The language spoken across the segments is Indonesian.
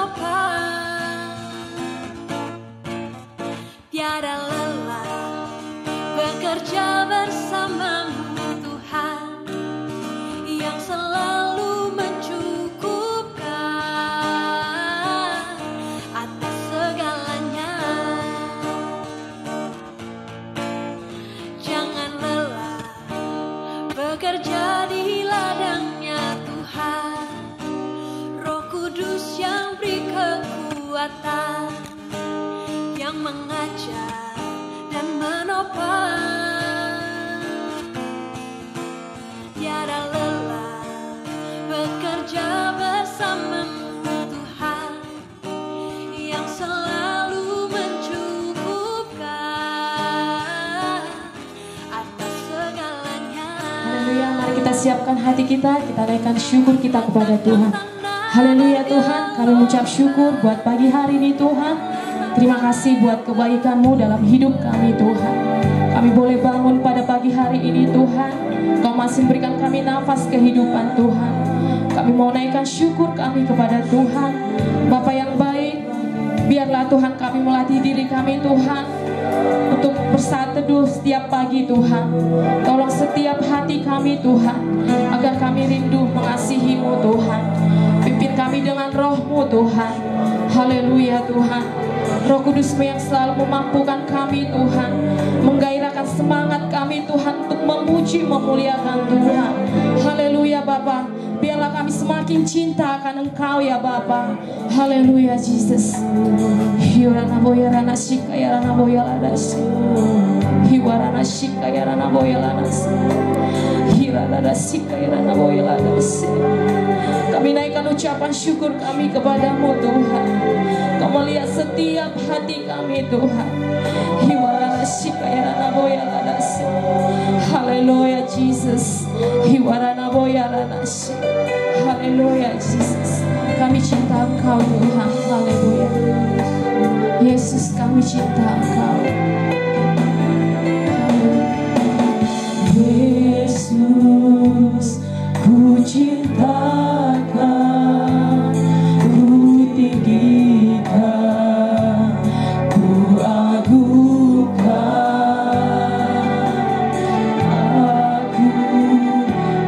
menopang. Tiada lelah bekerja bersamamu Tuhan, yang selalu mencukupkan atas segalanya. Jangan lelah bekerja di ladangnya Tuhan, Roh Kudus yang beri kekuatan, yang mengajar dan menopang. Tiada lelah bekerja bersamamu Tuhan, yang selalu mencukupkan atas segalanya. Haleluya, mari kita siapkan hati kita naikkan syukur kita kepada Tuhan. Haleluya Tuhan, kami mengucap syukur buat pagi hari ini Tuhan. Terima kasih buat kebaikan-Mu dalam hidup kami Tuhan. Kami boleh bangun pada pagi hari ini Tuhan. Kau masih berikan kami nafas kehidupan Tuhan. Kami mau naikkan syukur kami kepada Tuhan. Bapa yang baik, biarlah Tuhan kami melatih diri kami Tuhan untuk bersaat teduh setiap pagi Tuhan. Tolong setiap hati kami Tuhan, agar kami rindu mengasihi-Mu Tuhan. Pimpin kami dengan Roh-Mu Tuhan. Haleluya Tuhan. Roh Kudus-Mu yang selalu memampukan kami Tuhan, menggairahkan semangat kami Tuhan untuk memuji memuliakan Tuhan. Haleluya Bapa, biarlah kami semakin cinta akan Engkau ya Bapa. Haleluya Jesus. Hiwarana boya rana shika ya rana boya ladas. Hiwarana shika ya rana boya ladas. Hirana shika ya rana boya ladas. Kami naikkan ucapan syukur kami kepadamu Tuhan. Kau melihat setiap hati kami Tuhan. Hiwarana shika ya rana boya ladas. Haleluya Jesus. Hiwarana boya ladas. Haleluya Jesus. Kami cinta Engkau Tuhan. Haleluya Yesus, kami cinta Engkau. Yesus, ku cinta Kau, ku tinggikan, ku agungkan. Aku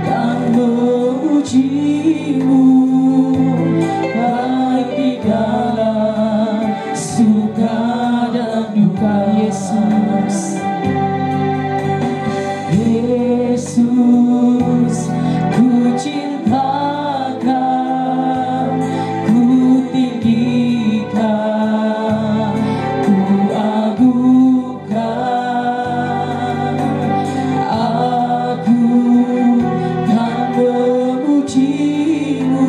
kan memuji-Mu, baik di dalam suka dan duka. Yesus, Yesus, ku cinta Kau, ku tinggikan, ku agungkan. Aku kan memuji-Mu,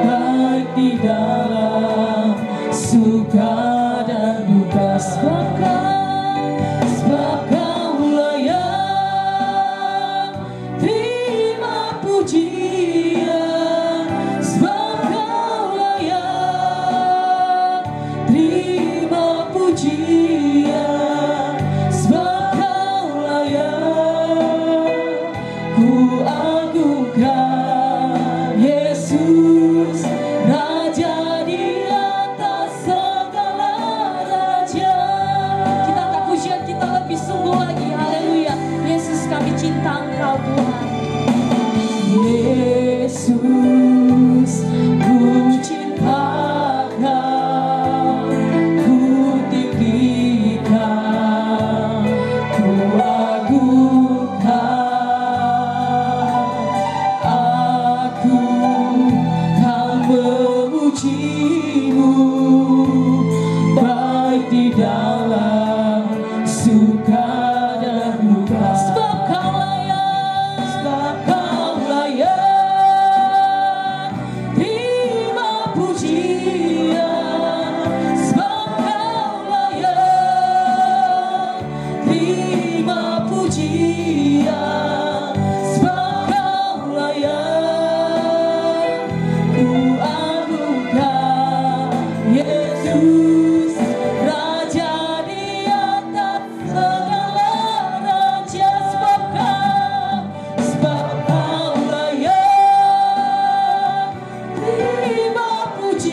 baik di dalam suka dan duka. Sebab Kau layak terima pujian. Sebab Kau layak terima pujian. Sebab Kau layak ku agungkan. Yesus, Raja di atas segala raja. Kita angkat pujian kita lebih sungguh lagi. Haleluya Yesus, kami cinta Engkau Tuhan. Yesus, ku cinta Kau, ku tinggikan, ku agungkan. Aku kan memuji-Mu, baik di dalam suka dan duka. Sebab Kau layak, sebab Kau layak terima pujian. Sebab Kau layak terima pujian. Sebab Kau layak ku agungkan. Yesus, Raja di atas segala raja. Sebab Kau layak terima pujian.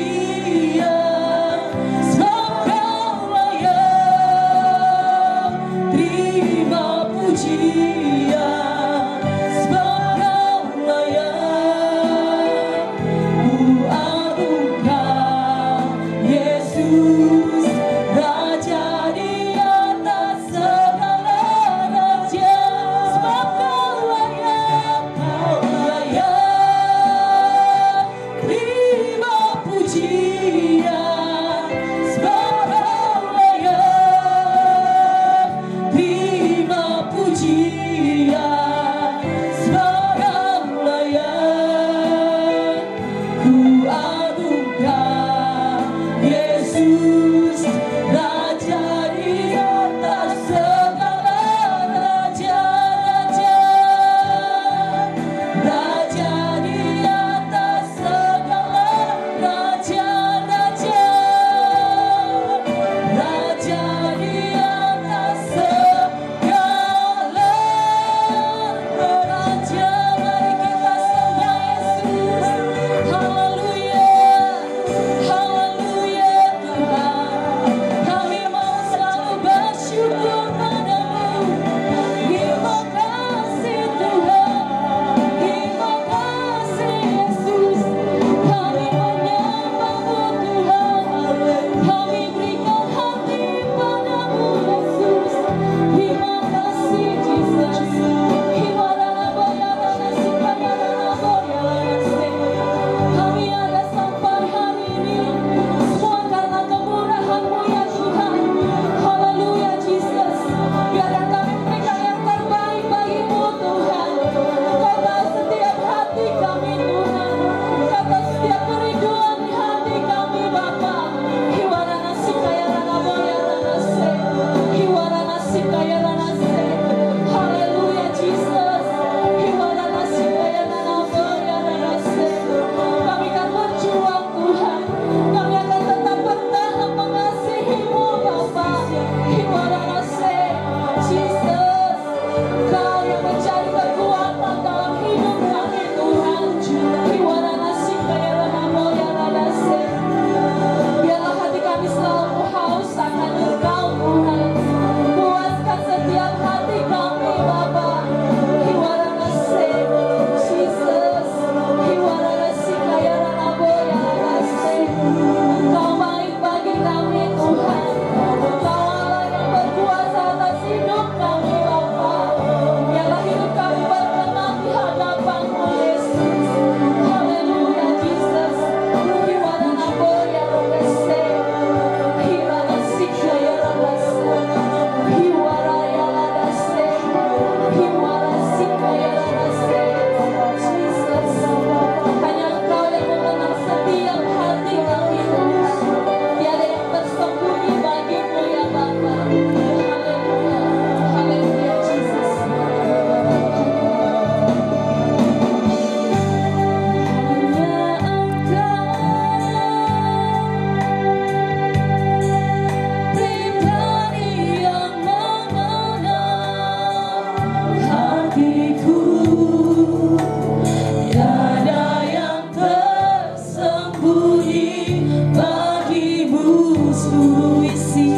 seluruh isi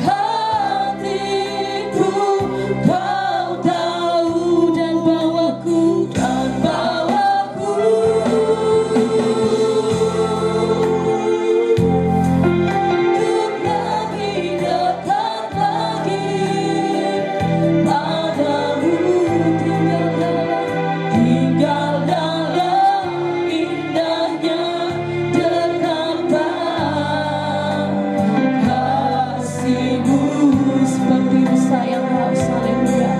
hatiku Kau tahu dan bawaku untuk lebih dekat lagi padamu, tinggal dalam indahnya dekatan kasih-Mu seperti rusa yang haus. Haleluya.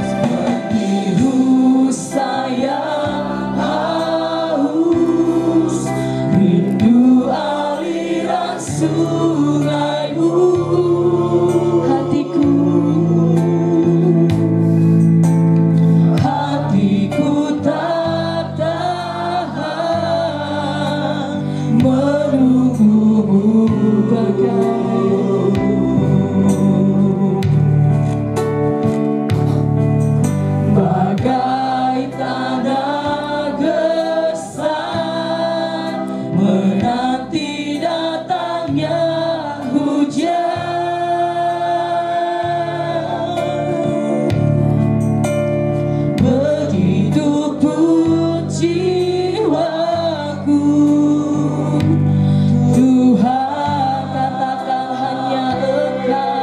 Seperti rusa yang haus, rindu aliran sungai-Mu. Hatiku tak tahan menunggu-Mu bagai tanda gersang menanti datangnya hujan. Begitu pun jiwaku, Tuhan katakan hanya Engkau.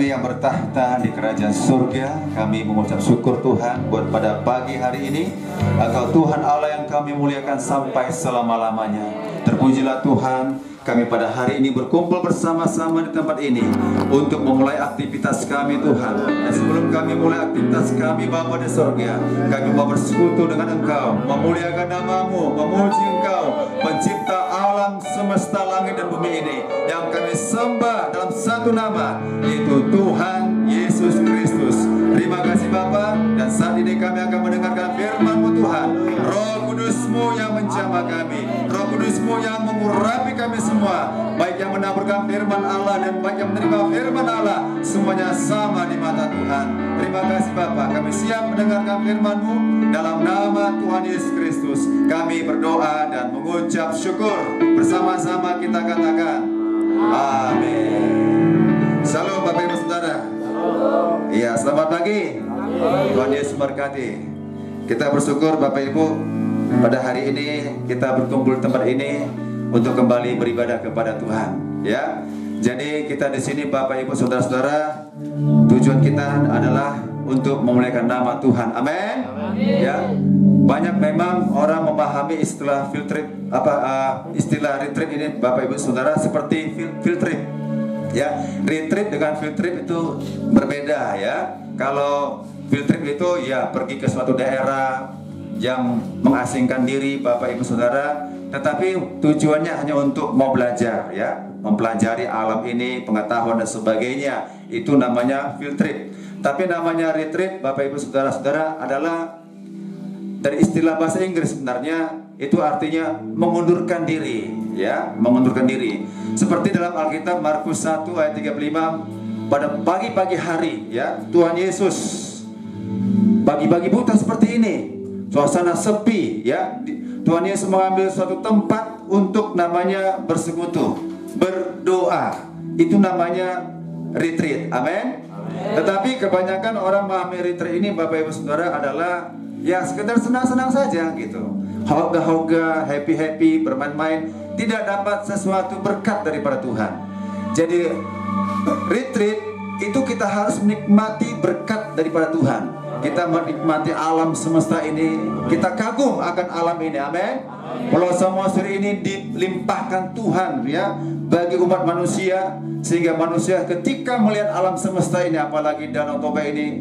kami yang bertahta di kerajaan surga, kami mengucap syukur Tuhan buat pada pagi hari ini. Engkau Tuhan Allah yang kami muliakan sampai selama-lamanya. Terpujilah Tuhan, kami pada hari ini berkumpul bersama-sama di tempat ini untuk memulai aktivitas kami Tuhan. Dan sebelum kami mulai aktivitas kami Bapa di surga, kami mau bersekutu dengan Engkau, memuliakan namamu, memuji Engkau, pencipta alam semesta langit dan bumi ini, yang kami sembah dalam satu nama, yaitu Tuhan Yesus Kristus. Terima kasih Bapa, dan saat ini kami akan mendengarkan firman-Mu Tuhan. Roh Kudus-Mu yang menjamah kami, Roh Kudus-Mu yang mengurapi kami semua, baik yang menaburkan firman Allah dan baik yang menerima firman Allah, semuanya sama di mata Tuhan. Terima kasih Bapa, kami siap mendengarkan firman-Mu. Dalam nama Tuhan Yesus Kristus kami berdoa dan mengucap syukur. Bersama-sama kita katakan amin. Salam Bapak Ibu Saudara. Iya, selamat pagi. Tuhan Yesus memberkati. Kita bersyukur Bapak Ibu, pada hari ini kita berkumpul di tempat ini untuk kembali beribadah kepada Tuhan. Ya, jadi kita di sini Bapak Ibu Saudara-saudara, tujuan kita adalah untuk memuliakan nama Tuhan. Amin. Ya, banyak memang orang memahami istilah field trip, istilah retreat ini Bapak Ibu Saudara seperti field trip. Ya, retreat dengan field trip itu berbeda ya. Kalau field trip itu ya pergi ke suatu daerah yang mengasingkan diri Bapak Ibu Saudara, tetapi tujuannya hanya untuk mau belajar ya, mempelajari alam ini, pengetahuan dan sebagainya. Itu namanya field trip. Tapi namanya retreat Bapak Ibu Saudara-saudara adalah dari istilah bahasa Inggris, sebenarnya itu artinya mengundurkan diri ya, mengundurkan diri. Seperti dalam Alkitab Markus 1 ayat 35, pada pagi-pagi hari ya, Tuhan Yesus pagi-pagi buta seperti ini, suasana sepi ya, Tuhan Yesus mengambil suatu tempat untuk namanya bersekutu, berdoa. Itu namanya retreat. Amin. Tetapi kebanyakan orang memahami retreat ini Bapak Ibu Saudara adalah ya sekedar senang-senang saja gitu, hoga-hoga, happy-happy, bermain-main, tidak dapat sesuatu berkat daripada Tuhan. Jadi retreat itu kita harus menikmati berkat daripada Tuhan. Kita menikmati alam semesta ini, kita kagum akan alam ini. Amin. Pulau Samosir ini dilimpahkan Tuhan ya bagi umat manusia, sehingga manusia ketika melihat alam semesta ini, apalagi Danau Toba ini,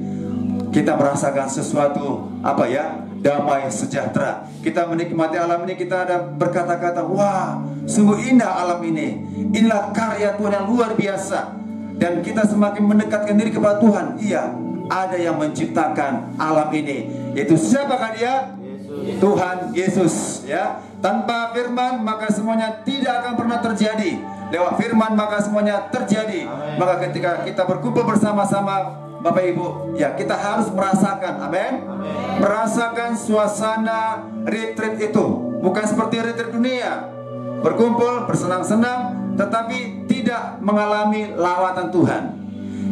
kita merasakan sesuatu apa ya, damai sejahtera. Kita menikmati alam ini, kita ada berkata-kata, wah sungguh indah alam ini, inilah karya Tuhan yang luar biasa. Dan kita semakin mendekatkan diri kepada Tuhan. Iya, ada yang menciptakan alam ini, yaitu siapakah dia? Tuhan Yesus ya. Tanpa firman maka semuanya tidak akan pernah terjadi. Lewat firman maka semuanya terjadi. Maka ketika kita berkumpul bersama-sama Bapak Ibu, ya kita harus merasakan, amin, merasakan suasana retreat itu. Bukan seperti retreat dunia, berkumpul bersenang-senang tetapi tidak mengalami lawatan Tuhan.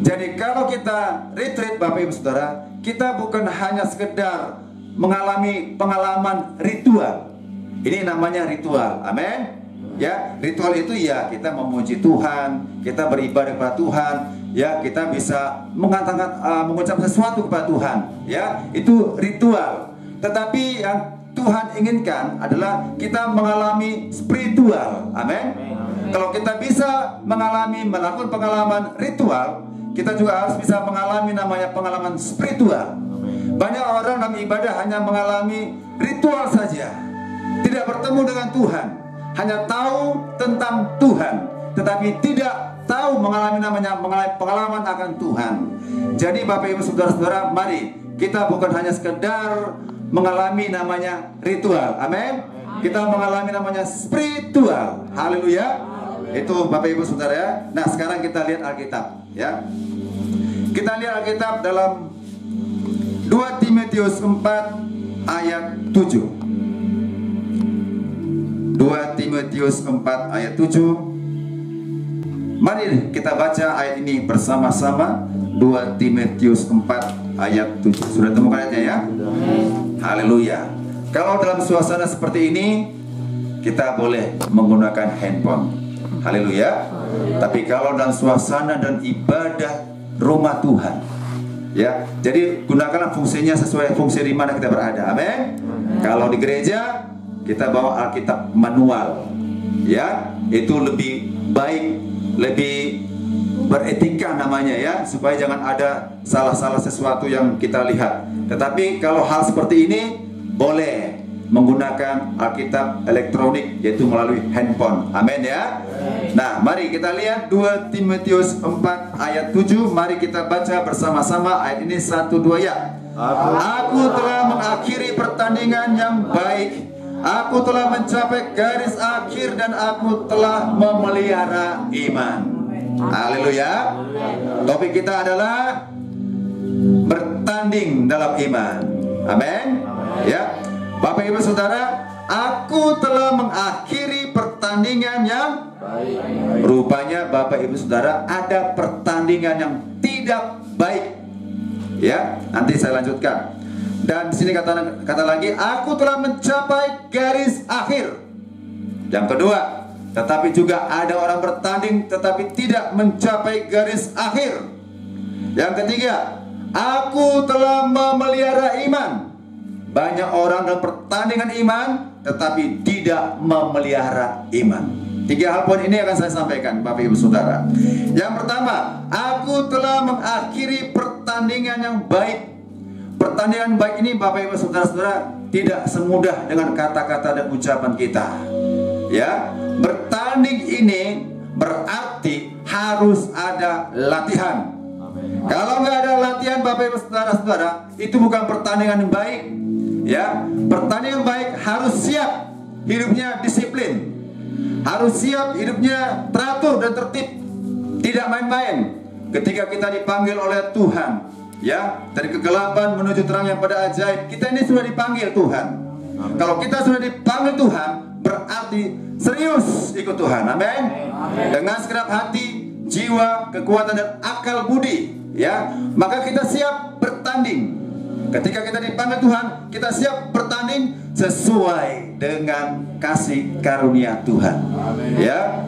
Jadi kalau kita retreat Bapak Ibu Saudara, kita bukan hanya sekedar mengalami pengalaman ritual. Ini namanya ritual, amin. Ya, ritual itu ya kita memuji Tuhan, kita beribadah kepada Tuhan, ya kita bisa mengatakan mengucap sesuatu kepada Tuhan, ya itu ritual. Tetapi yang Tuhan inginkan adalah kita mengalami spiritual, amin. Kalau kita bisa melakukan pengalaman ritual, kita juga harus bisa mengalami namanya pengalaman spiritual. Banyak orang dalam ibadah hanya mengalami ritual saja, tidak bertemu dengan Tuhan, hanya tahu tentang Tuhan, tetapi tidak tahu mengalami pengalaman akan Tuhan. Jadi Bapak Ibu Saudara-saudara, mari kita bukan hanya sekedar mengalami namanya ritual, amin. Kita mengalami namanya spiritual, haleluya. Itu Bapak Ibu Saudara ya. Nah sekarang kita lihat Alkitab ya. Kita lihat Alkitab dalam 2 Timotius 4 ayat 7. 2 Timotius 4 ayat 7. Mari kita baca ayat ini bersama-sama. 2 Timotius 4 ayat 7. Sudah temukan ayatnya ya? Haleluya. Kalau dalam suasana seperti ini, kita boleh menggunakan handphone. Haleluya. Tapi kalau dalam suasana dan ibadah rumah Tuhan. Ya, jadi gunakanlah fungsinya sesuai fungsi di mana kita berada. Amin. Kalau di gereja kita bawa Alkitab manual, ya, itu lebih baik, lebih beretika namanya, ya, supaya jangan ada salah-salah sesuatu yang kita lihat. Tetapi kalau hal seperti ini boleh menggunakan Alkitab elektronik, yaitu melalui handphone. Amin, ya. Nah, mari kita lihat 2 Timotius 4 ayat 7. Mari kita baca bersama-sama ayat ini 1-2 ya. Aku telah mengakhiri pertandingan yang baik. Aku telah mencapai garis akhir dan aku telah memelihara iman. Haleluya. Topik kita adalah bertanding dalam iman. Amin. Ya. Bapak Ibu Saudara, aku telah mengakhiri pertandingan yang baik. Rupanya Bapak Ibu Saudara ada pertandingan yang tidak baik. Ya, nanti saya lanjutkan. Dan di sini kata lagi, aku telah mencapai garis akhir. Yang kedua, tetapi juga ada orang bertanding tetapi tidak mencapai garis akhir. Yang ketiga, aku telah memelihara iman. Banyak orang dalam pertandingan iman tetapi tidak memelihara iman. 3 hal poin ini akan saya sampaikan, Bapak Ibu Saudara. Yang pertama, aku telah mengakhiri pertandingan yang baik. Pertandingan baik ini, Bapak Ibu Saudara-saudara, tidak semudah dengan kata-kata dan ucapan kita. Ya, bertanding ini berarti harus ada latihan. Kalau nggak ada latihan, Bapak Ibu Saudara-saudara, itu bukan pertandingan yang baik. Ya, pertandingan baik harus siap hidupnya disiplin, harus siap hidupnya teratur dan tertib, tidak main-main. Ketika kita dipanggil oleh Tuhan, ya, dari kegelapan menuju terang yang pada ajaib, kita ini sudah dipanggil Tuhan. Kalau kita sudah dipanggil Tuhan, berarti serius ikut Tuhan. Amin. Dengan segenap hati, jiwa, kekuatan dan akal budi, ya, maka kita siap bertanding. Ketika kita dipanggil Tuhan, kita siap bertanding sesuai dengan kasih karunia Tuhan. Ya,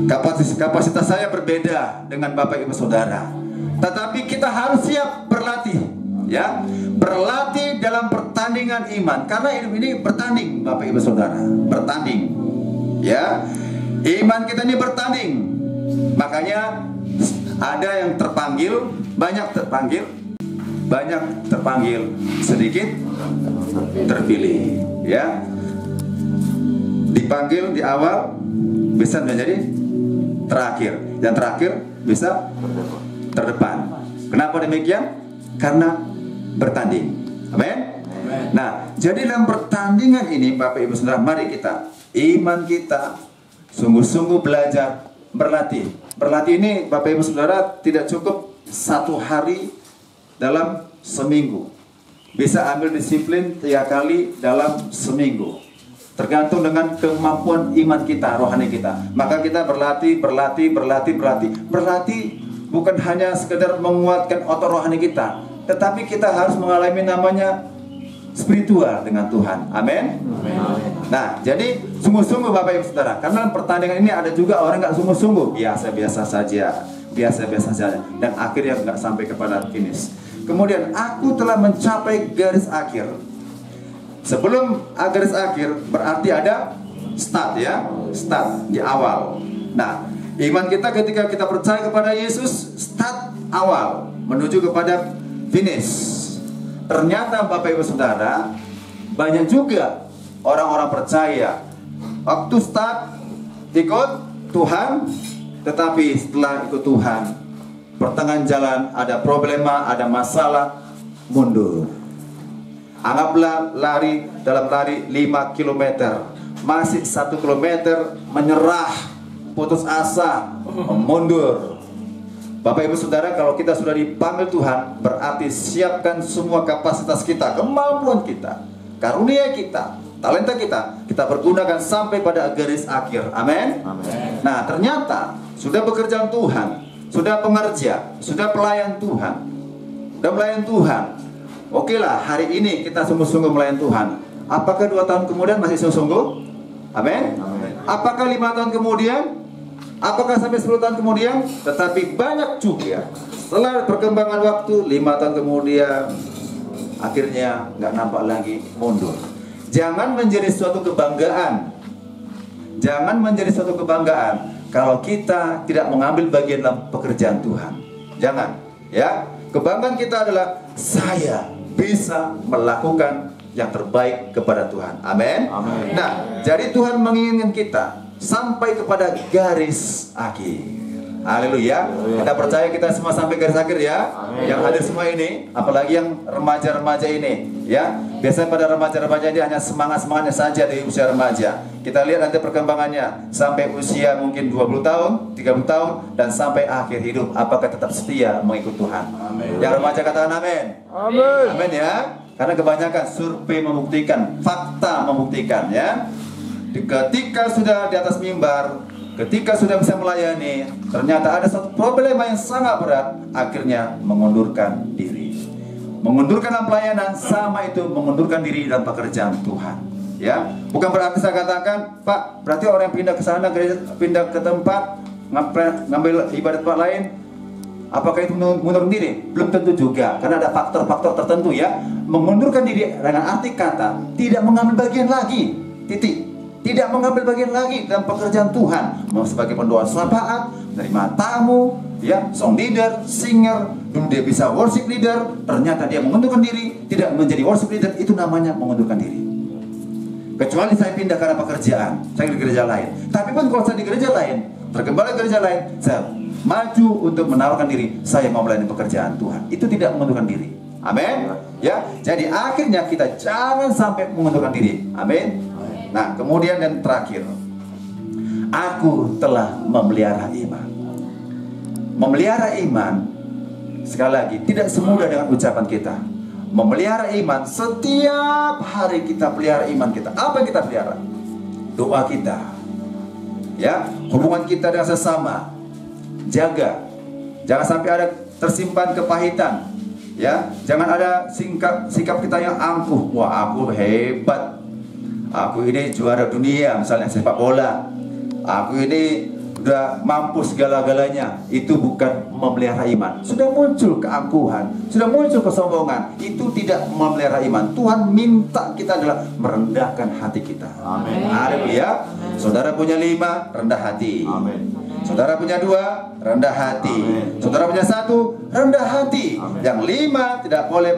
kapasitas saya berbeda dengan Bapak Ibu Saudara, tetapi kita harus siap berlatih. Ya, berlatih dalam pertandingan iman, karena hidup ini bertanding, Bapak Ibu Saudara, bertanding. Ya, iman kita ini bertanding. Makanya ada yang terpanggil, banyak terpanggil, sedikit terpilih. Ya, dipanggil di awal bisa menjadi terakhir, yang terakhir bisa terdepan. Kenapa demikian? Karena bertanding. Amin. Nah, jadi dalam pertandingan ini, Bapak Ibu Saudara, mari kita, iman kita sungguh-sungguh belajar berlatih. Berlatih ini, Bapak Ibu Saudara, tidak cukup 1 hari dalam seminggu. Bisa ambil disiplin 3 kali dalam seminggu. Tergantung dengan kemampuan iman kita, rohani kita. Maka kita berlatih. Berlatih bukan hanya sekedar menguatkan otot rohani kita, tetapi kita harus mengalami namanya spiritual dengan Tuhan. Amin. Nah, jadi sungguh-sungguh Bapak Ibu Saudara, karena pertandingan ini ada juga orang nggak sungguh-sungguh, biasa-biasa saja, dan akhirnya nggak sampai kepada finish. Kemudian aku telah mencapai garis akhir. Sebelum garis akhir berarti ada start, ya, start di awal. Nah, iman kita ketika kita percaya kepada Yesus, start awal menuju kepada finish. Ternyata Bapak Ibu Saudara, banyak juga orang-orang percaya waktu start ikut Tuhan, tetapi setelah ikut Tuhan, pertengahan jalan ada problema, ada masalah, mundur. Anggaplah dalam lari 5 km, masih 1 km menyerah, putus asa, mundur. Bapak Ibu Saudara, kalau kita sudah dipanggil Tuhan, berarti siapkan semua kapasitas kita, kemampuan kita, karunia kita, talenta kita pergunakan sampai pada garis akhir. Amin. Nah, ternyata sudah bekerja Tuhan, sudah pengerja, sudah pelayan Tuhan, sudah melayan Tuhan. Oke lah, hari ini kita sungguh-sungguh melayan Tuhan. Apakah 2 tahun kemudian masih sungguh-sungguh? Amin. Apakah 5 tahun kemudian? Apakah sampai 10 tahun kemudian? Tetapi banyak juga setelah perkembangan waktu 5 tahun kemudian akhirnya nggak nampak lagi, mundur. Jangan menjadi suatu kebanggaan. Jangan menjadi suatu kebanggaan kalau kita tidak mengambil bagian dalam pekerjaan Tuhan. Jangan, ya. Kebanggaan kita adalah saya bisa melakukan yang terbaik kepada Tuhan. Amin. Amin. Nah, jadi Tuhan menginginkan kita sampai kepada garis akhir. Haleluya. Kita percaya kita semua sampai garis akhir ya. Amin. Yang hadir semua ini, apalagi yang remaja-remaja ini, ya. Biasanya pada remaja-remaja ini hanya semangat-semangatnya saja di usia remaja. Kita lihat nanti perkembangannya sampai usia mungkin 20 tahun, 30 tahun dan sampai akhir hidup apakah tetap setia mengikut Tuhan. Amin. Yang remaja katakan amin. Amin. Amin ya. Karena kebanyakan survei membuktikan, fakta membuktikan ya. Ketika sudah di atas mimbar, ketika sudah bisa melayani, ternyata ada satu problema yang sangat berat, akhirnya mengundurkan diri. Mengundurkan dalam pelayanan sama itu mengundurkan diri dalam pekerjaan Tuhan. Ya, bukan berarti saya katakan, Pak, berarti orang yang pindah ke sana, pindah ke tempat, ngambil ibadat tempat lain, apakah itu mengundurkan diri? Belum tentu juga, karena ada faktor-faktor tertentu ya. Mengundurkan diri dengan arti kata tidak mengambil bagian lagi, titik. Tidak mengambil bagian lagi dalam pekerjaan Tuhan, mau sebagai pendoa syafaat, menerima tamu, ya, song leader, singer, dulu dia bisa worship leader, ternyata dia mengundurkan diri, tidak menjadi worship leader, itu namanya mengundurkan diri. Kecuali saya pindah karena pekerjaan, saya di gereja lain. Tapi pun kalau saya di gereja lain, tergembala di gereja lain, saya maju untuk menawarkan diri, saya mau melayani pekerjaan Tuhan. Itu tidak mengundurkan diri. Amin. Ya, jadi akhirnya kita jangan sampai mengundurkan diri. Amin. Nah, kemudian yang terakhir, aku telah memelihara iman. Memelihara iman, sekali lagi, tidak semudah dengan ucapan kita. Memelihara iman, setiap hari kita pelihara iman kita. Apa yang kita pelihara? Doa kita, ya, hubungan kita dengan sesama. Jaga, jangan sampai ada tersimpan kepahitan, ya. Jangan ada sikap kita yang angkuh. Wah, aku hebat, aku ini juara dunia, misalnya sepak bola, aku ini udah mampu segala-galanya. Itu bukan memelihara iman. Sudah muncul keangkuhan, sudah muncul kesombongan, itu tidak memelihara iman. Tuhan minta kita adalah merendahkan hati kita. Amin. Haleluya. Saudara punya 5, rendah hati. Amin. Saudara punya 2, rendah hati. Amin. Saudara punya 1, rendah hati. Amin. Yang 5 tidak boleh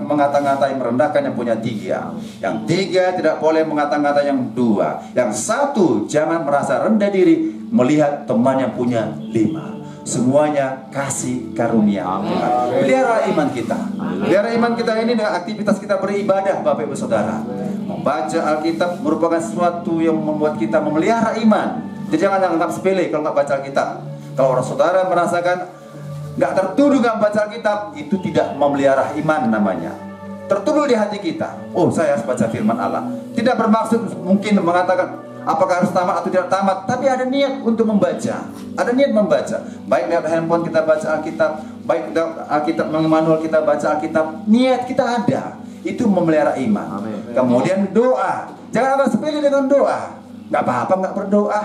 mengata-ngatai merendahkan yang punya 3. Yang 3 tidak boleh mengata-ngatai yang 2. Yang 1 jangan merasa rendah diri melihat teman yang punya 5. Semuanya kasih karunia Tuhan. Pelihara iman kita. Pelihara iman kita ini dengan aktivitas kita beribadah, Bapak Ibu Saudara. Membaca Alkitab merupakan sesuatu yang membuat kita memelihara iman. Jadi jangan anggap sepele kalau nggak baca Alkitab. Kalau orang saudara merasakan nggak tertuduh nggak baca Alkitab, itu tidak memelihara iman namanya. Tertuduh di hati kita. Oh, saya harus baca firman Allah. Tidak bermaksud mungkin mengatakan apakah harus tamat atau tidak tamat, tapi ada niat untuk membaca. Ada niat membaca. Baik lewat handphone kita baca Alkitab, baik Alkitab manual kita baca Alkitab, niat kita ada. Itu memelihara iman. Amin. Kemudian doa. Jangan anggap sepele dengan doa. Nggak apa-apa nggak berdoa.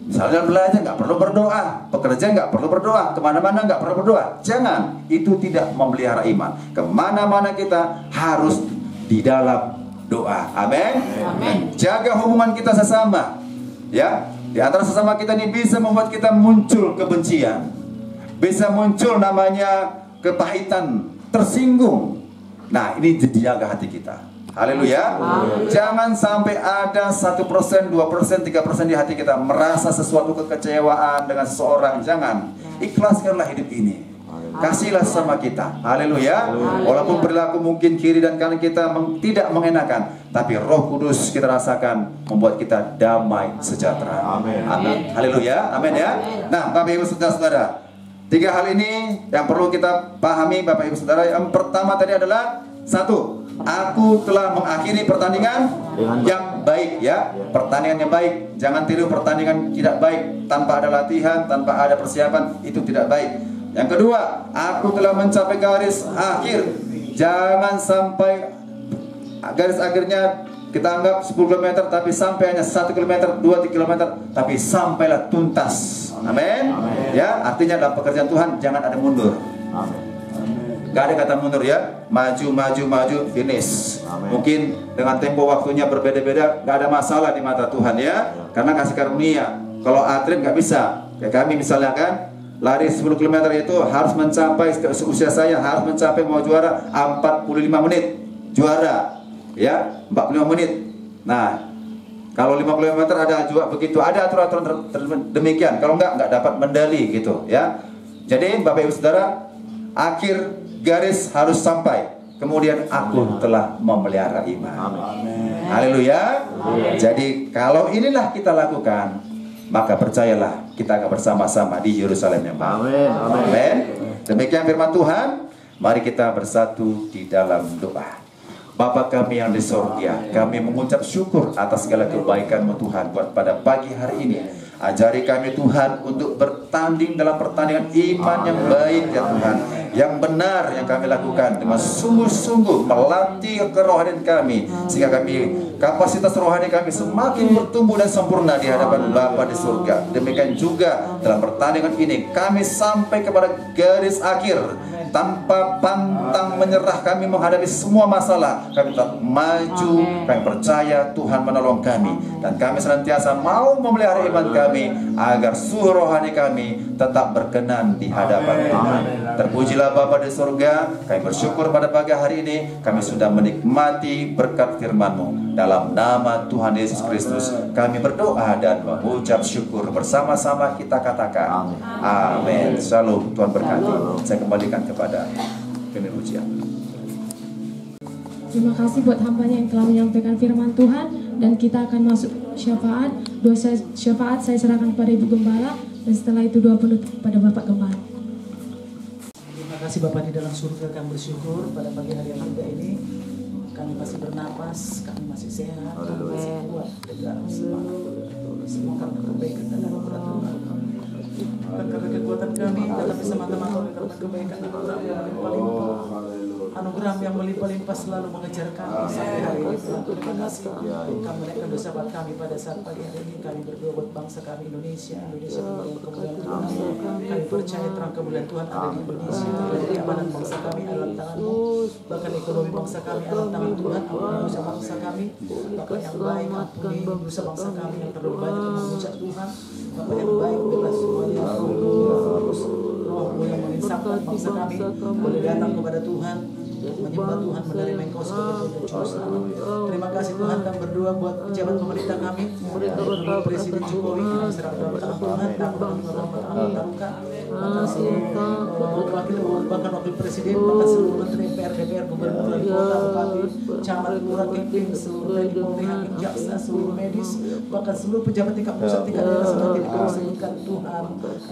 Misalnya belajar nggak perlu berdoa, pekerja nggak perlu berdoa, kemana-mana nggak perlu berdoa. Jangan, itu tidak memelihara iman. Kemana-mana kita harus di dalam doa. Amin. Jaga hubungan kita sesama. Ya, di antara sesama kita ini bisa membuat kita muncul kebencian, bisa muncul namanya kepahitan, tersinggung. Nah, ini dijaga hati kita. Haleluya. Jangan sampai ada 1%, 2%, 3% di hati kita merasa sesuatu kekecewaan dengan seseorang. Jangan. Ikhlaskanlah hidup ini. Kasihlah sama kita. Haleluya. Walaupun perilaku mungkin kiri dan kanan kita tidak mengenakan, tapi Roh Kudus kita rasakan membuat kita damai sejahtera. Amin. Amin. Haleluya. Amin ya. Nah, Bapak Ibu Saudara-saudara, 3 hal ini yang perlu kita pahami, Bapak Ibu Saudara. Yang pertama tadi adalah 1. Aku telah mengakhiri pertandingan yang baik, ya. Pertandingan yang baik. Jangan tiru pertandingan tidak baik tanpa ada latihan, tanpa ada persiapan, itu tidak baik. Yang kedua, aku telah mencapai garis akhir. Jangan sampai garis akhirnya kita anggap 10 km, tapi sampai hanya 1 km, 2 km, tapi sampailah tuntas. Amin. Ya, artinya dalam pekerjaan Tuhan jangan ada mundur. Gak ada kata mundur ya, maju, finish. Mungkin dengan tempo waktunya berbeda-beda, gak ada masalah di mata Tuhan ya, karena kasih karunia. Kalau atlet gak bisa, kayak kami misalnya kan, lari 10 km itu harus mencapai, usia saya harus mencapai mau juara 45 menit, juara ya, 45 menit. Nah, kalau 5 km ada juga begitu, ada aturan demikian. Kalau nggak dapat medali gitu ya. Jadi Bapak Ibu Saudara, akhir garis harus sampai. Kemudian aku telah memelihara iman. Haleluya. Jadi kalau inilah kita lakukan, maka percayalah kita akan bersama-sama di Yerusalem yang baru. Amin. Demikian firman Tuhan. Mari kita bersatu di dalam doa. Bapa kami yang di sorga, kami mengucap syukur atas segala kebaikan-Mu Tuhan buat pada pagi hari ini. Ajari kami Tuhan untuk bertanding dalam pertandingan iman yang baik ya Tuhan, yang benar yang kami lakukan dengan sungguh-sungguh melatih kerohanian kami, sehingga kami kapasitas rohani kami semakin bertumbuh dan sempurna di hadapan Bapa di surga. Demikian juga dalam pertandingan ini kami sampai kepada garis akhir tanpa pantang menyerah. Kami menghadapi semua masalah, kami tetap maju. Kami percaya Tuhan menolong kami, dan kami senantiasa mau memelihara iman kami agar suhu rohani kami tetap berkenan di hadapan Tuhan. Terpujilah Bapa di surga. Kami bersyukur pada pagi hari ini kami sudah menikmati berkat firman-Mu. Dalam nama Tuhan Yesus Kristus kami berdoa dan mengucap syukur. Bersama-sama kita katakan amin. Shalom. Tuhan berkati. Saya kembalikan kepada pimpin ujian. Terima kasih buat hambanya yang telah menyampaikan firman Tuhan, dan kita akan masuk syafaat. Doa syafaat saya serahkan kepada Ibu Gembala, dan setelah itu doa penutup kepada Bapak Gembala. Terima kasih Bapak di dalam surga, kami bersyukur pada pagi hari yang indah ini. Kami masih bernapas, kami masih sehat, kami masih kuat, tegar, semangat. Semua karena kebaikan dan anugerah Tuhan. Bukan karena kekuatan kami, tetapi semata-mata karena kebaikan dan anugerah yang melimpah-limpah. Anugerah yang melimpah-limpah selalu mengejar kami sampai hari ini. Terima kasih. Kami menaikkan dosa buat kami pada saat pagi hari ini. Kami berdoa buat bangsa kami Indonesia menolong kemuliaan Tuhan. Kami percaya terang kemuliaan Tuhan ada di Indonesia. Jadi keamanan bangsa kami dalam tangan-Mu. Bahkan ekonomi bangsa kami dalam tangan Tuhan. Ampuni dosa bangsa kami. Bapak yang baik, ampuni dosa bangsa kami yang terlalu banyak mengucap Tuhan. Bapak yang baik, bebas semuanya. Roh-Mu yang menginsapkan bangsa kami boleh datang kepada Tuhan, menyembah Tuhan, menerima Engkau sebagai Tuhan dan Juru Selamat. Terima kasih Tuhan, kami berdoa buat pejabat pemerintah kami, Presiden Jokowi, kami serahkan dalam tangan Tuhan, kami berdoa bahkan seluruh bahkan wakil presiden, bahkan seluruh menteri MPR, DPR, gubernur, wali kota, bupati, camat, lurah, keping, seluruh TNI, Polri, hakim, jaksa, seluruh medis, bahkan seluruh pejabat tingkat pusat, tingkat daerah, seperti Engkau sebutkan Tuhan.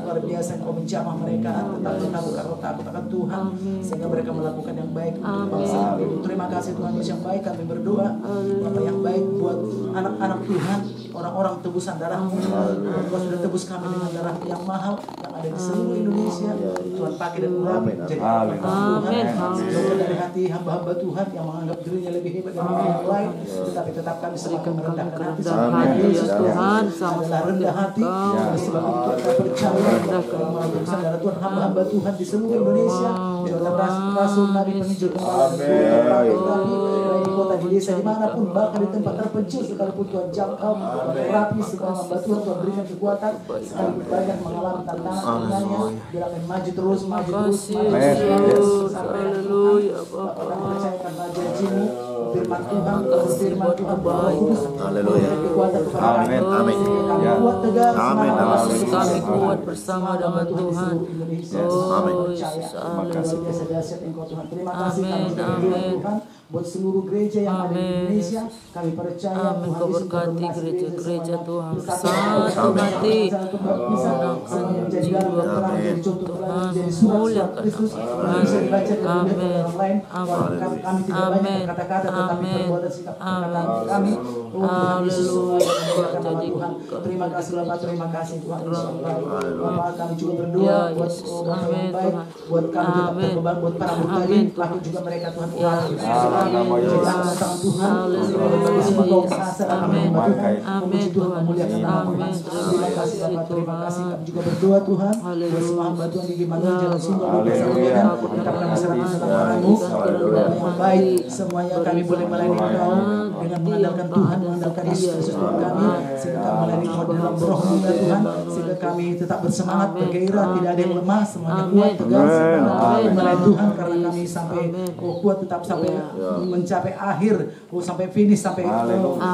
Luar biasa Engkau menjamah mereka, tetapi kami karena takut akan Tuhan, sehingga mereka melakukan yang baik untuk bangsa kami. Terima kasih Tuhan Yesus yang baik, kami berdoa Bapa yang baik buat anak-anak Tuhan, orang-orang tebusan darah-Mu. Engkau sudah tebus kami dengan darah yang mahal yang ada di seluruh Indonesia. Tuhan pakai dan urapi jadi Tuhan. Jauhkan dari hati hamba-hamba Tuhan yang menganggap dirinya lebih hebat dari yang lain, tetapi tetap kami selalu merendahkan hati. Yesus Tuhan adalah rendah hati. Sebab itu kita percaya melalui saudara Tuhan, hamba-hamba Tuhan di seluruh Indonesia, rasul, nabi, penginjil, di kota, di desa, dimanapun, bahkan di tempat terpencil sekalipun Tuhan jangkau, rapi segala hamba Tuhan, Tuhan berikan kekuatan, sekalipun banyak mengalami tantangan-tantangannya, biar akan maju terus, haleluya. Bapak kami percayakan janji-Mu, firman Tuhan, firman Tuhan bagus, haleluya, kekuatan kepada kami, amin, kami kuat tegar, kami kuat bersama dengan Tuhan, amin. Terima kasih biasa dahsyat Engkau Tuhan. Terima kasih kami berdoa Tuhan buat seluruh gereja yang ada di Indonesia. Kami percaya Tuhan berkati gereja-gereja Tuhan, satu hati menangkan jiwa kami Tuhan, muliakan Tuhan. Amin, amin, amin, haleluya. Terima kasih Bapak, terima kasih Tuhan. Bapak kami juga berdoa buat Bapak yang baik, buat kami tetap berbeban, buat para murid, pakai juga mereka Tuhan. tangan Tuhan. Semua kau kuasa kami Tuhan. Memuji Tuhan, memuliakan nama Tuhan. Terima kasih Bapak, terima kasih. Kami juga berdoa Tuhan. Buat semua hamba Tuhan di gimana jalan sungguh bersama Medan. Tetap kami serahkan dalam tangan-Mu yang baik. Semuanya kami boleh melayani Engkau dengan mengandalkan Tuhan, mengandalkan Yesus Kristus Tuhan kami. Sehingga kami melayani Engkau dalam roh-Mu ya Tuhan. Sehingga kami tetap bersemangat, bergairah, tidak ada yang lemah, semuanya kuat, tegar, melayani Tuhan karena kami sampai kuat tetap sampai mencapai akhir, sampai finish, sampai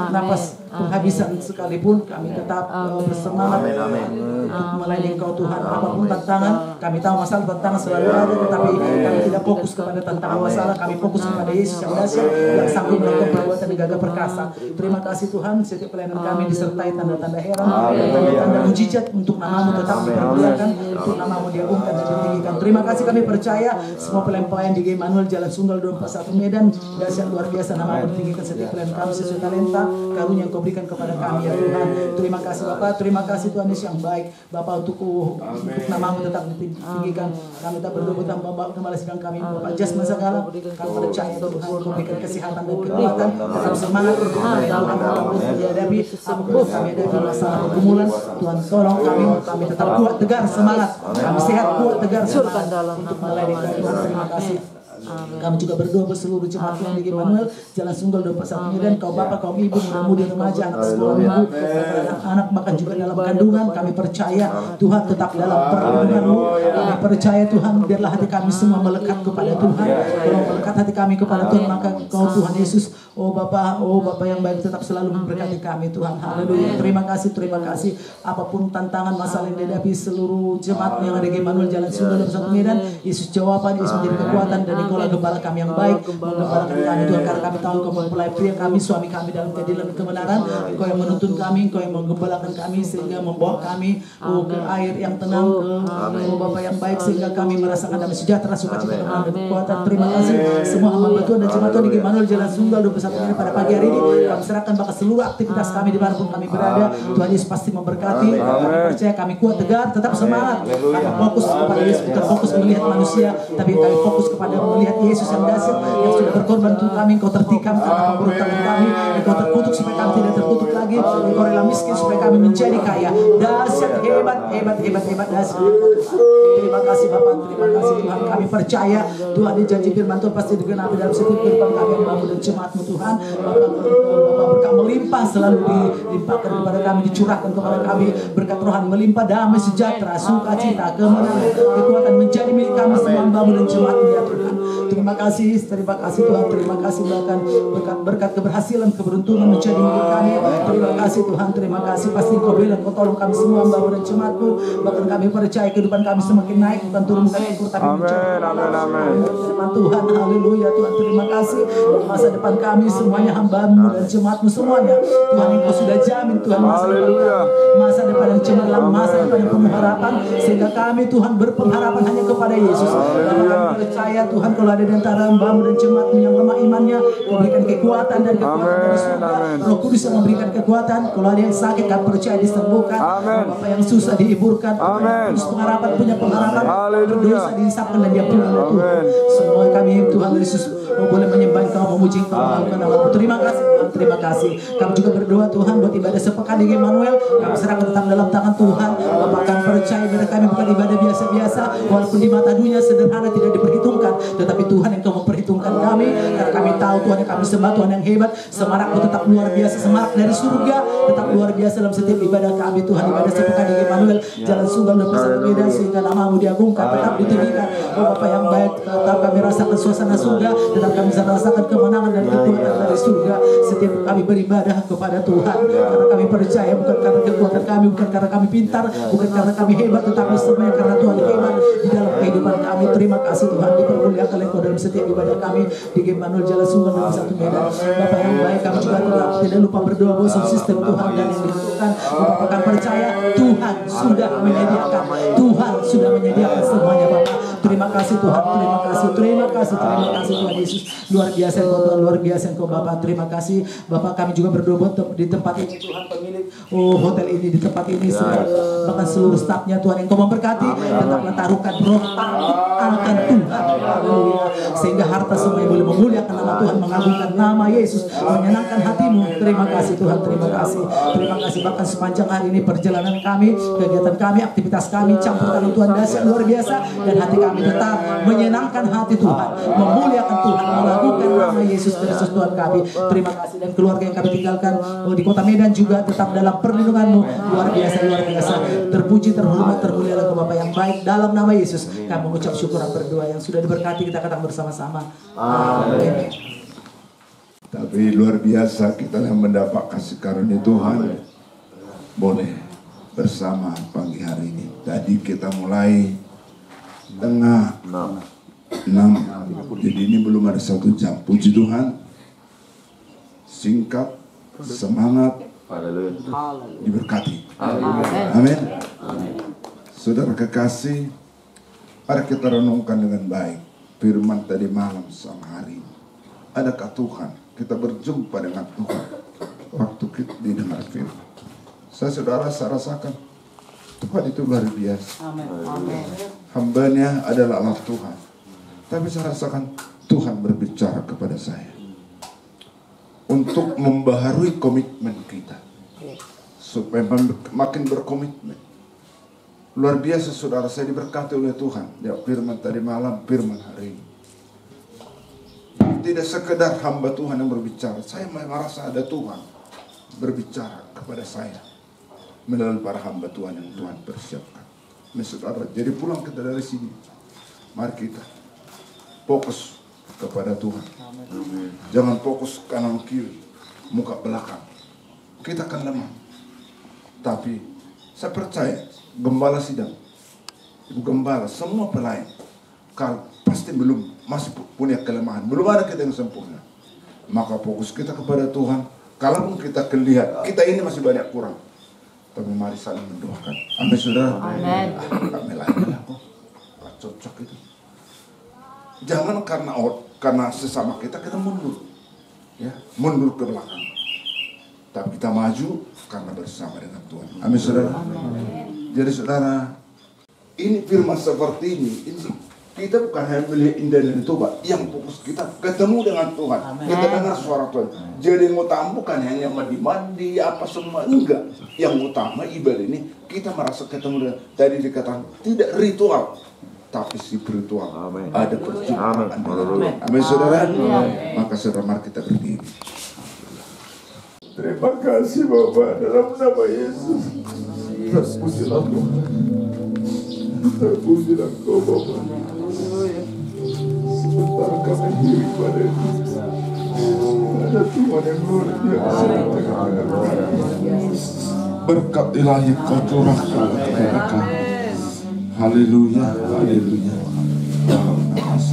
napas penghabisan sekalipun kami tetap bersemangat untuk melayani Engkau Tuhan. Apapun tantangan, kami tahu masalah tantangan selalu ada, tetapi kami tidak fokus kepada tantangan masalah, kami fokus kepada Yesus yang dahsyat yang sanggup melakukan perbuatan yang gagah perkasa. Terima kasih Tuhan, setiap pelayanan kami disertai tanda-tanda heran, tanda-tanda mujizat untuk nama-Mu tetap dipermuliakan, untuk nama-Mu diagungkan dan ditinggikan. Terima kasih, kami percaya semua pelayan-pelayan di Emmanuel Jalan Sunggal 241 Medan dahsyat luar biasa, nama-Mu ditinggikan setiap pelayan kami sesuai talenta karunia yang Kau berikan kepada kami ya Tuhan. Terima kasih Bapak, terima kasih Tuhan Yesus yang baik Bapak untuk nama-Mu tetap ditinggikan. Kami tak berdoa Bapak kembali sidang kami Bapak Jasman segala, kami percaya Tuhan Kau berikan kesehatan dan kekuatan, tetap semangat untuk Tuhan menghadapi apapun kami hadapi masalah pergumulan. Tuhan tolong kami tetap kuat tegar semangat, kami sehat kuat tegar semangat untuk melayani Tuhan. Terima kasih. Kami juga berdoa buat seluruh jemaat Tuhan di Emmanuel Jalan Sunggal 241 Medan. Kau Bapak, kaum ibu, muda-mudi, remaja, anak sekolah minggu, anak bahkan juga dalam kandungan. Kami percaya Tuhan tetap dalam perlindungan-Mu. Kami percaya Tuhan biarlah hati kami semua melekat kepada Tuhan. Kalau melekat hati kami kepada Tuhan, maka Kau Tuhan Yesus, oh Bapak yang baik, tetap selalu memberkati kami Tuhan. Haleluya. Terima kasih, terima kasih. Apapun tantangan masalah yang dihadapi seluruh jemaat yang ada di Emmanuel Jalan Sunggal 241 Medan, Yesus jawaban, Yesus menjadi kekuatan, dan Engkau gembala kami yang baik, menggembalakan kami Tuhan, karena kami tahu Engkau mempelai pria kami, suami kami dalam keadilan dan kebenaran. Engkau yang menuntun kami, Engkau yang menggembalakan kami sehingga membawa kami ke air yang tenang, ke Bapa yang baik, sehingga kami merasakan damai sejahtera, sukacita, kemenangan dan kekuatan. Terima kasih semua hamba Tuhan dan jemaat Tuhan di Emmanuel Jalan Sunggal 241 Medan pada pagi hari ini. Kami serahkan bakal seluruh aktivitas kami dimanapun kami berada. Tuhan Yesus pasti memberkati. Kami percaya kami kuat tegar, tetap semangat. Kami fokus kepada Yesus, bukan fokus melihat manusia, tapi kami fokus kepada melihat Yesus yang dahsyat yang sudah berkorban untuk kami. Engkau tertikam karena pemberontakan kami, Engkau terkutuk supaya kami tidak terkutuk lagi, Engkau rela miskin supaya kami menjadi kaya. Dahsyat, hebat dahsyat. Terima kasih Bapak, terima kasih Tuhan. Kami percaya Tuhan di janji firman Tuhan pasti digenapi dalam setiap kehidupan kami yang bangun dan jemaat-Mu Tuhan. Bapak berkat melimpah selalu dilimpahkan kepada kami, dicurahkan kepada kami berkat rohani melimpah, damai sejahtera, sukacita, kemenangan, kekuatan menjadi milik kami semua hamba-Mu dan jemaat-Mu ya Tuhan. Terima kasih Tuhan, terima kasih bahkan berkat keberhasilan, keberuntungan menjadi milik kami. Terima kasih Tuhan, terima kasih. Pasti Engkau bela, Engkau tolong kami semua hamba-Mu dan jemaat-Mu. Bahkan kami percaya kehidupan kami semakin naik, bukan turun, bukan ikut, tapi menjadi firman Tuhan. Haleluya Tuhan, terima kasih. Masa depan kami semuanya hamba-Mu dan jemaat-Mu semuanya Tuhan, Engkau sudah jamin Tuhan masa depan yang cemerlang, masa depan yang penuh harapan, sehingga kami Tuhan berpengharapan hanya kepada Yesus. Kami percaya Tuhan kalau ada di antara hamba-Mu dan jemaat-Mu yang lemah imannya, Kau berikan kekuatan dan kekuatan dari surga. Roh Kudus yang memberikan kekuatan. Kalau ada yang sakit, kami percaya disembuhkan. Bapak yang susah dihiburkan. Terus pengharapan, punya pengharapan. Berdosa dihisapkan dan dia pulang Tuhan. Semua kami Tuhan Yesus boleh menyembah Engkau, memuji Engkau, melakukan nama-Mu. Terima kasih Tuhan, terima kasih. Kami juga berdoa Tuhan buat ibadah sepekan di Emmanuel. Kami serahkan tetap dalam tangan Tuhan. Bapak akan percaya ibadah kami bukan ibadah biasa-biasa, walaupun di mata dunia sederhana tidak diperhitungkan, tetapi Tuhan Engkau memperhitungkan kami, karena kami tahu Tuhan yang kami sembah Tuhan yang hebat. Semarak-Mu tetap luar biasa, semarak dari surga tetap luar biasa dalam setiap ibadah kami Tuhan. Ibadah sepekan di Emmanuel Jalan Sunggal 241 Medan, sehingga nama-Mu diagungkan, tetap ditinggikan. Oh Bapak yang baik, tetap kami rasakan suasana surga, tetap kami bisa rasakan kemenangan dan kekuatan dari surga setiap kami beribadah kepada Tuhan, karena kami percaya bukan karena kekuatan kami, bukan karena kami pintar, bukan karena kami hebat, tetapi semuanya karena Tuhan hebat di dalam kehidupan kami. Terima kasih Tuhan, dipermuliakan Engkau dalam setiap ibadah kami di Emmanuel Jalan Sunggal 241 Medan. Bapak yang baik, kami juga tidak lupa berdoa buat sistem Tuhan dan yang dibutuhkan. Bapak akan percaya Tuhan sudah menyediakan, Tuhan sudah menyediakan semuanya Bapak. Terima kasih Tuhan, terima kasih Tuhan Yesus. Luar biasa Engkau Tuhan, luar biasa Engkau Bapak. Terima kasih Bapak, kami juga berdoa di tempat ini Tuhan, pemilik hotel ini, di tempat ini bahkan seluruh stafnya Tuhan Engkau memberkati. Tetaplah taruhkan roh takut akan Tuhan. Haleluya. sehingga harta semua boleh memuliakan nama Tuhan, mengagungkan nama Yesus, menyenangkan hatimu. Terima kasih Tuhan, terima kasih. Terima kasih bahkan sepanjang hari ini perjalanan kami, kegiatan kami, aktivitas kami, campur tangan Tuhan dahsyat luar biasa, dan hati kami tetap menyenangkan hati Tuhan, memuliakan Tuhan, mengagungkan nama Yesus Kristus Tuhan kami. Terima kasih, dan keluarga yang kami tinggalkan di kota Medan juga tetap dalam perlindungan-Mu. Luar biasa, luar biasa. Terpuji, terhormat, termulialah Engkau Bapa yang baik. Dalam nama Yesus kami mengucap syukur dan berdoa. Yang sudah diberkati kita katakan bersama-sama. Amin. Tapi luar biasa kita yang mendapat kasih karunia Tuhan boleh bersama pagi hari ini. Tadi kita mulai tengah 6, jadi ini belum ada 1 jam. Puji Tuhan, singkat, semangat, diberkati. Amin. Saudara kekasih, mari kita renungkan dengan baik firman tadi malam sama hari ini. Adakah Tuhan? Kita berjumpa dengan Tuhan waktu kita didengar firman. Saya rasakan Tuhan itu luar biasa. Hambanya adalah Allah Tuhan. Tapi saya rasakan Tuhan berbicara kepada saya untuk membaharui komitmen kita, supaya makin berkomitmen. Luar biasa saudara, saya diberkati oleh Tuhan. Ya, firman tadi malam, firman hari ini. Tidak sekedar hamba Tuhan yang berbicara. Saya merasa ada Tuhan berbicara kepada saya melalui para hamba Tuhan yang Tuhan persiapkan. Nah, saudara, jadi pulang kita dari sini, mari kita fokus kepada Tuhan. Jangan fokus kanan kiri, muka belakang. Kita akan lemah. Tapi saya percaya gembala sidang, ibu gembala, semua pelayan pasti masih punya kelemahan. Belum ada kita yang sempurna. Maka fokus kita kepada Tuhan. Kalaupun kita lihat kita ini masih banyak kurang, tapi mari saling mendoakan. Amin saudara. Amin. Kami lain kok cocok itu. Jangan karena sesama kita mundur, ya, mundur ke belakang. Tapi kita maju karena bersama dengan Tuhan. Amin saudara. Jadi saudara, ini firman seperti ini kita bukan hanya melihat indah dan itu, Pak. Yang fokus kita ketemu dengan Tuhan. Amen. Kita dengar suara Tuhan. Jadi yang utama bukan hanya mandi-mandi apa semua, enggak. Yang utama ibadah ini kita merasa ketemu dengan, tadi dikatakan tidak ritual, tapi spiritual. Amen. Ada perjumpaan. Amin saudara. Amen. Maka saudara, mari kita berdiri. Terima kasih Bapak, dalam nama Yesus. Terpujilah Tuhan. Terpujilah Kau Bapak. Sebentar kami diri pada itu. Ada Tuhan yang luar biasa. Berkat ilahi Kau curahkan kepada kami. Haleluya, haleluya.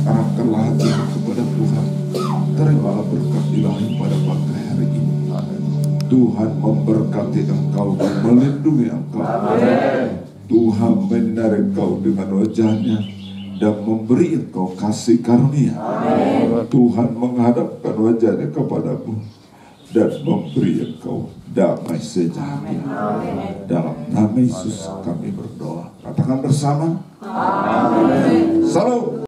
Arahkanlah hati kepada Tuhan. Terimalah berkat ilahi pada pagi hari ini. Tuhan memberkati engkau dan melindungi engkau. Tuhan menyinari engkau dengan wajahnya dan memberi engkau kasih karunia. Tuhan menghadapkan wajahnya kepadamu dan memberi engkau damai sejahtera. Dalam nama Yesus kami berdoa. Katakan bersama. Amin. Salam.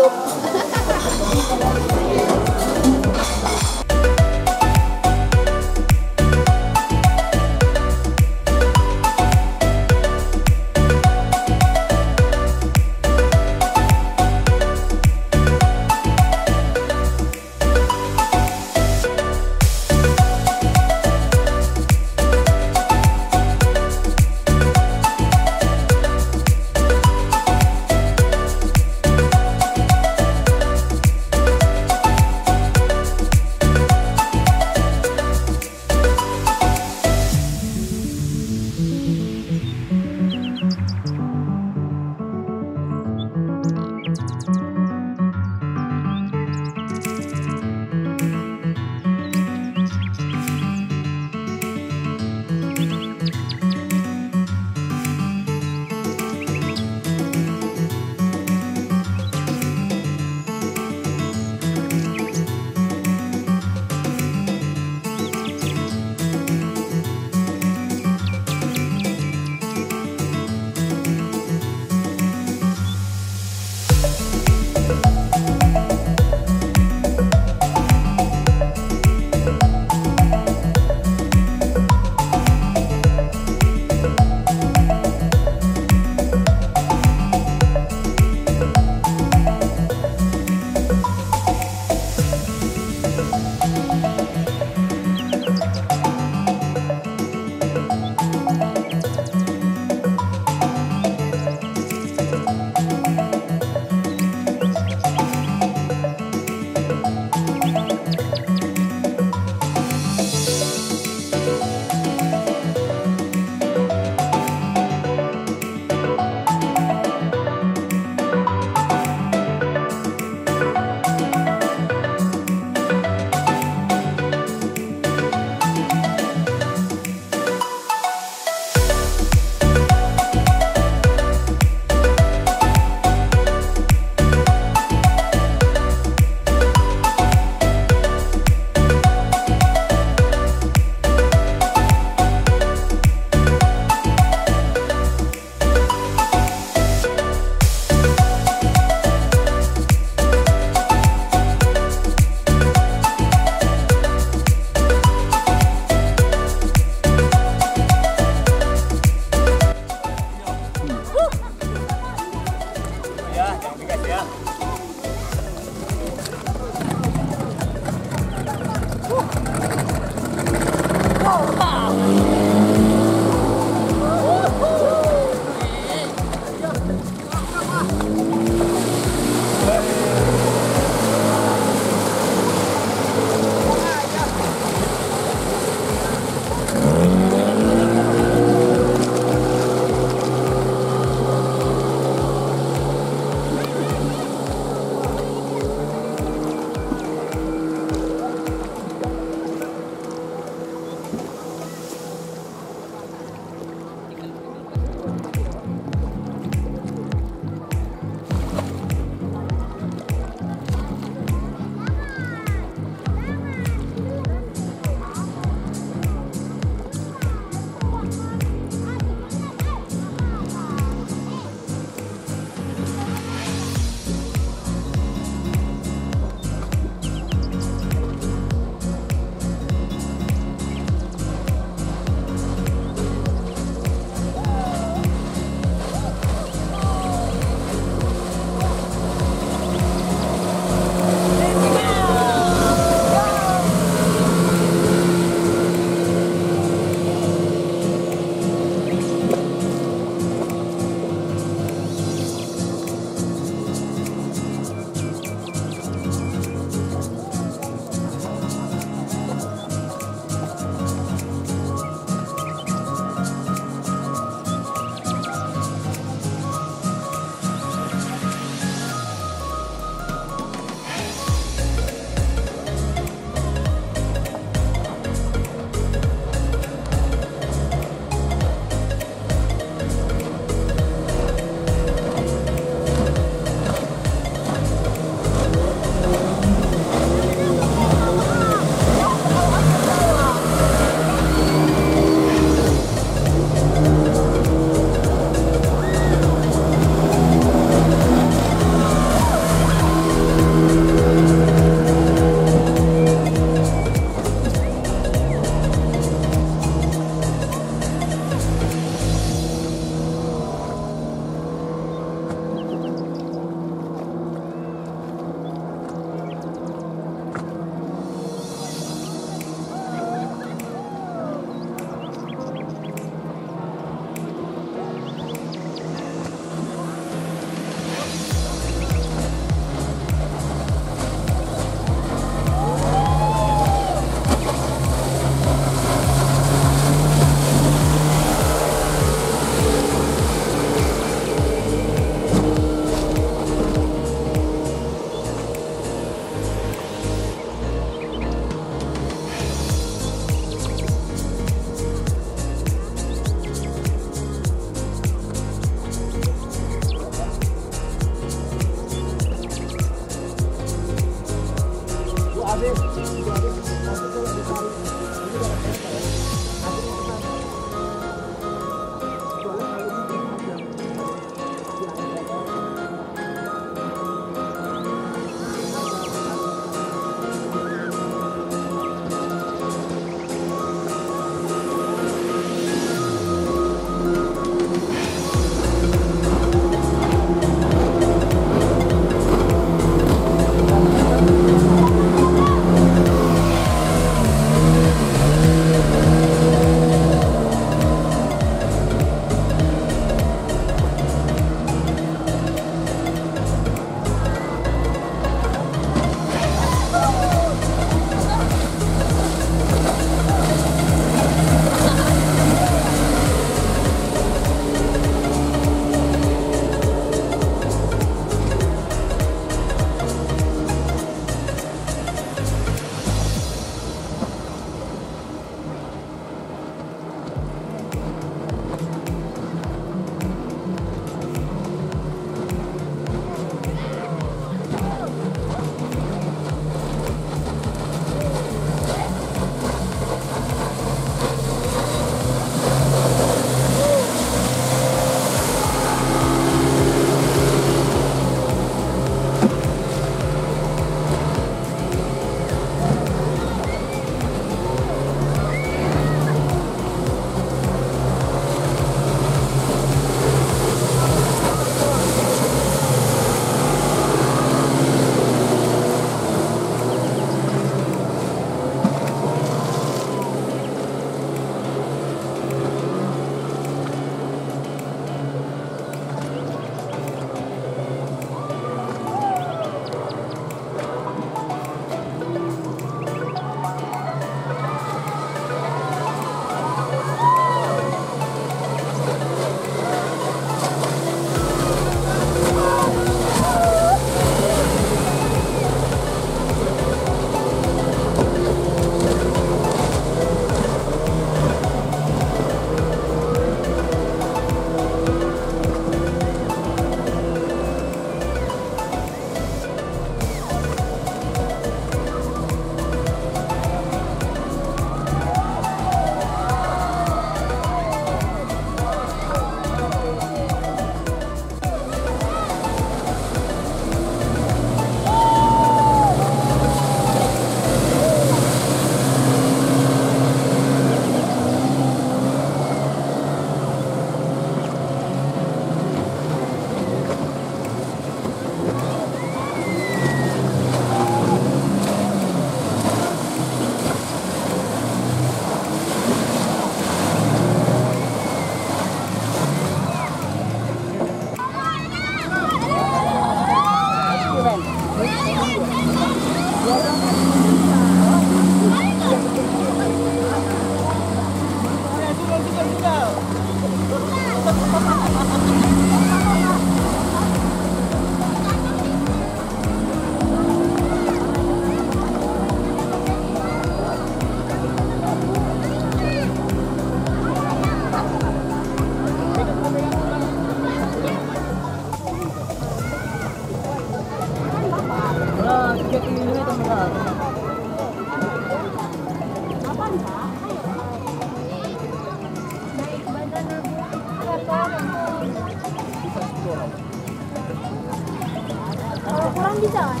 Kurang bisa kan?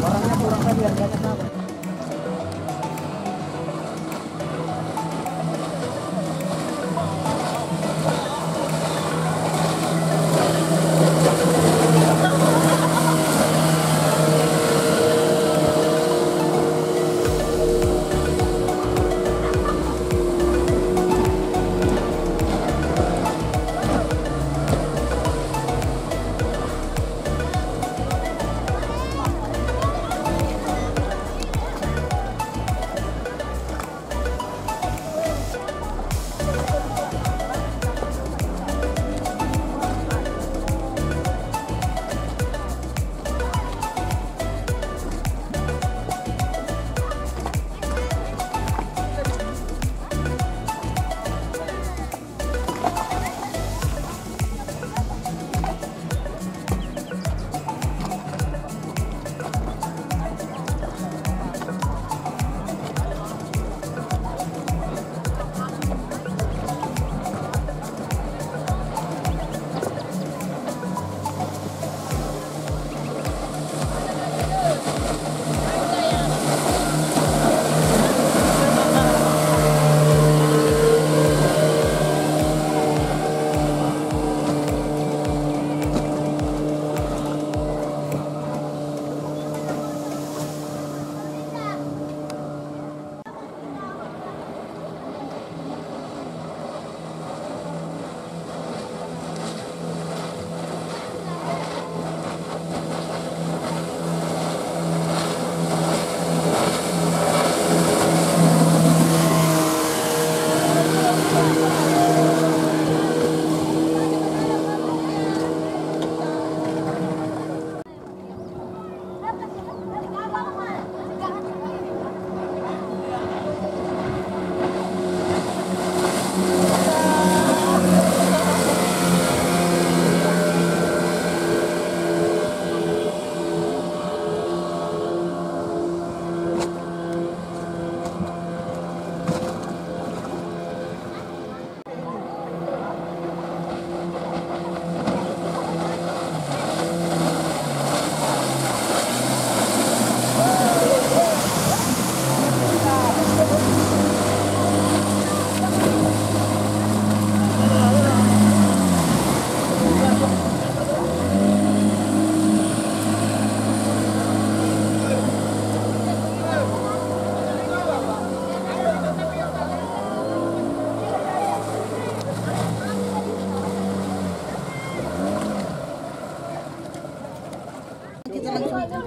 Orangnya kurang kan biar banyak apa?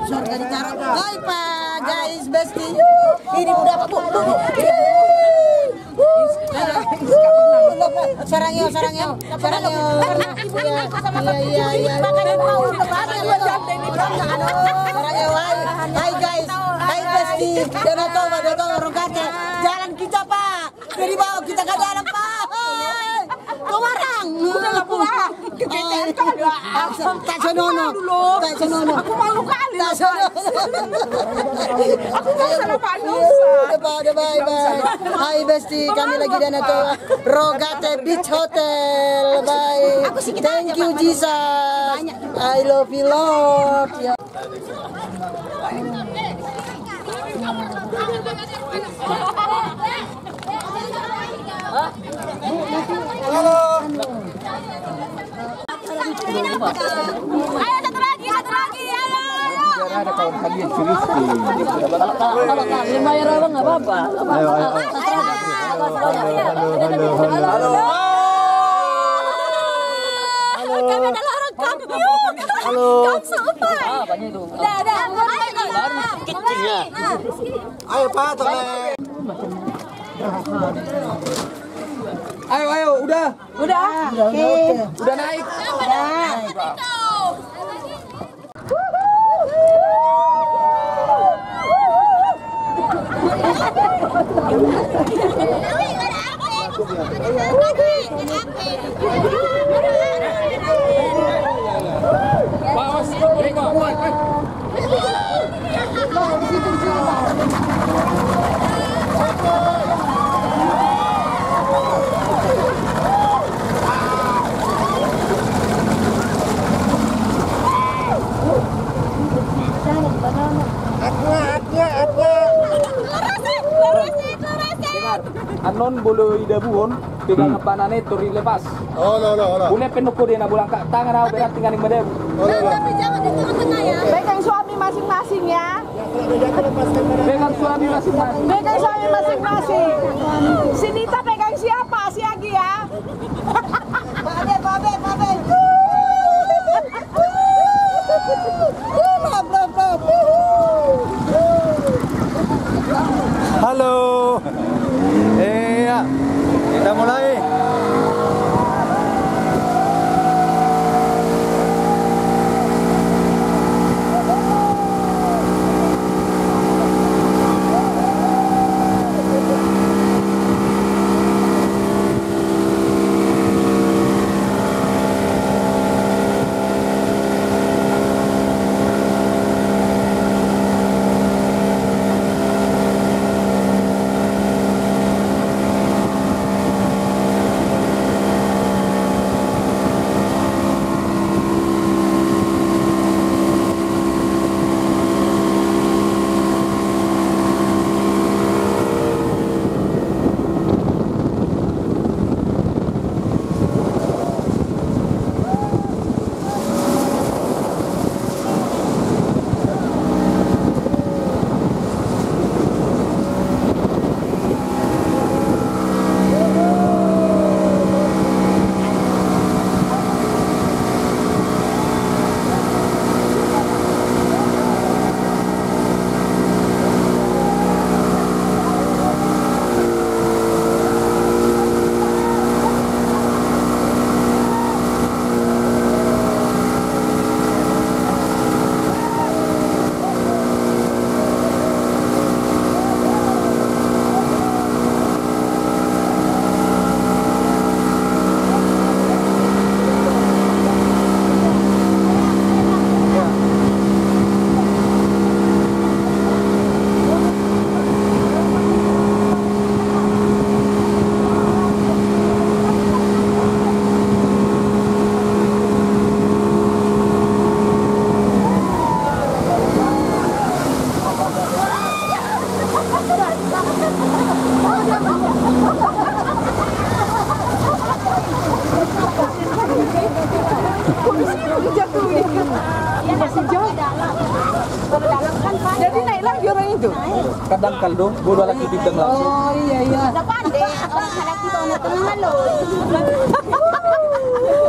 surga ditaruh. Hai Pak, guys, Besti. Ini udah apa tuh? Sarangyo. Iya. Hai guys, hai Besti. Donato, rongkate. Jalan kita Pak. Dari bawah kita ke dalam Pak. Kewarang. Udah lah pulang. Kegedean kali. Tak sonono. Aku malu kali. Tak sonono. Aku mau salah Pak Nusa. Udah bye. Hai Besti, kami lagi di Donato Rogate Beach Hotel. Bye. Thank you Jesus. I love you Lord. Ya. Ayo satu lagi, ayo. Ada kawan kalian curisti. Kalau kalian bayar apa nggak apa-apa. Halo. Kami adalah orang kampung. Halo. Apanya itu? Udah. Kecilnya. Ayo Pak, tolong. Ayo, udah. Udah naik. Anon bolo ida buon pegang panane tori lepas. Oh, no. Bule penuku dia na bulang kak tangan aku berat tinggal ning medem. Tapi jangan di tengah-tengah ya. Pegang suami masing-masing ya. Pegang suami masing-masing. Pegang suami masing-masing. Si Nita pegang siapa? Si Agi ya. Babe. Love. Halo. Iya. Kita mulai. Jadi naik lagi orang itu. Kadang kaldo, bodoh lagi bintang langsung. Oh iya. Ada pandai, orang laki tahun tengah lo.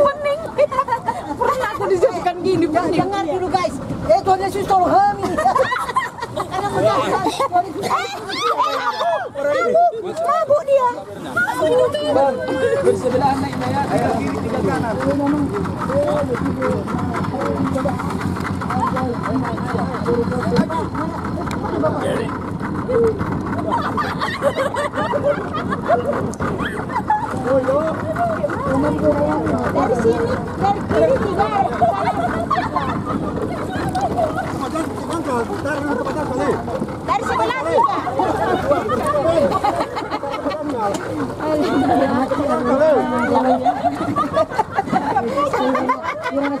Pening. Pernah aku dijadikan gini. Dengar dulu guys. Tuhan Yesus tolong kami. Mabuk dia. Bang, bersebelahan naik ya. Kiri 3 kanan. Dari sini, dari kiri 3. Dari sebelah 3.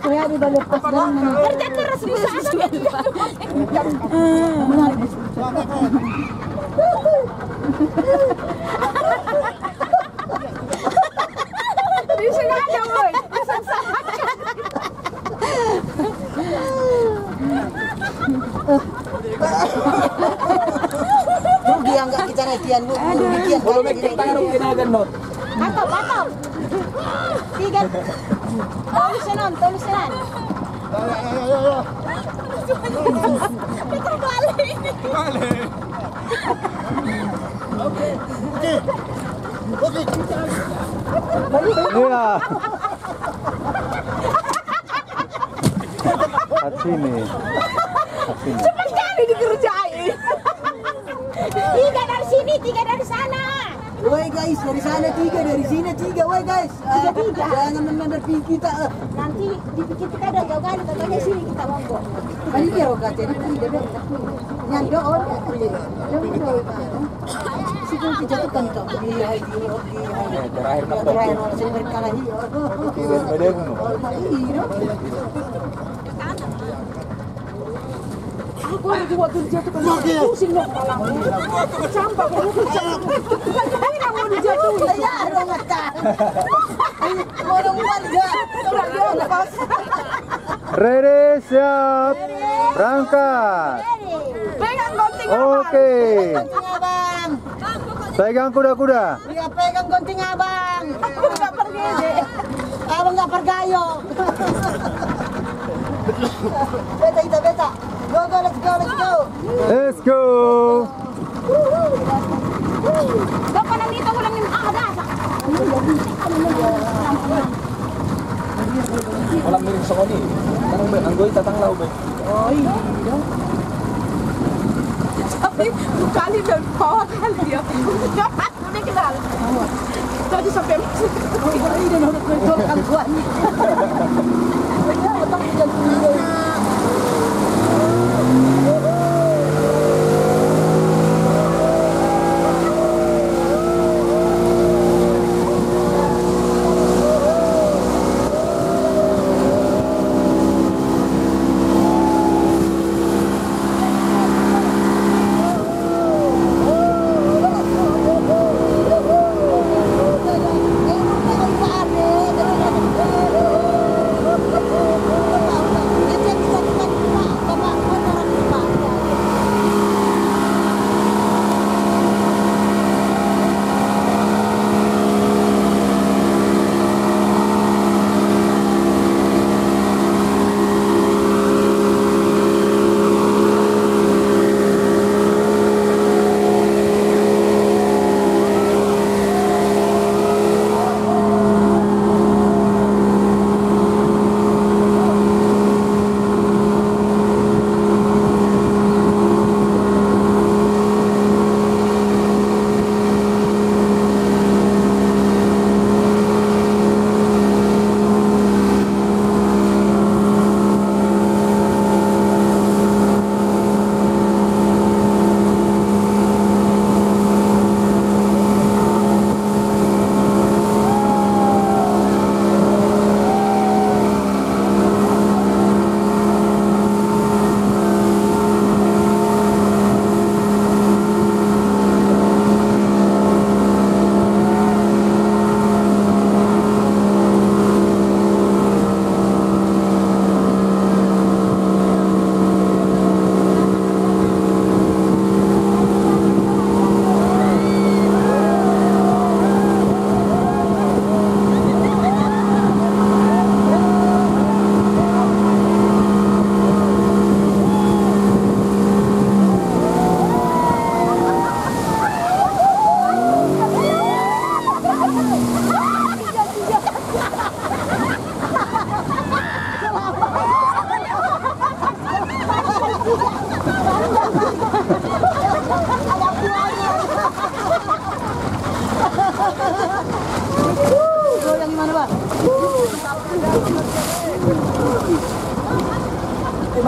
Kerja terus bisa. Di sini ada, boy. Rugi yang enggak kita nakian bu. Rugi yang Belum taruh kinagan not. Atop. 3. Tolusenan. Peter balik. Iya. Sini. Cepat kali dikerjain. 3 dari sini, 3 dari sana. Woi guys, dari sana 3, dari sini 3, woi guys. 3. Jangan menandati kita. Nanti dipikir kita ada jauh kali, katanya sini kita monggo. Ini dia rokat jadi tidak. Yang doon. Situ dijatuhkan kau. Iya. Terakhir nak Terakhir saya berkalah hiyo. Iya. Aku lagi waktu dijatuhkan. Pusing dong kepala. Campak ya. Ini mau dijatuhin. Ya, rokat. Orang warga. Ready, siap. Berangkat. Pegang gunting Oke. Gunting abang. Pegang kuda-kuda. Dia pegang gunting abang. Abang nggak pergi deh. Abang nggak pergayo. Beta. Go, let's go. Let's go. Gak pernah dito ulang yung ada. Walang miring sa koni. Anggoy tatanglaw ba? Tapi kali dan bawa kali dia. Udah kenal. Tadi sampai masuk. Ini dan harus bertolak kuat.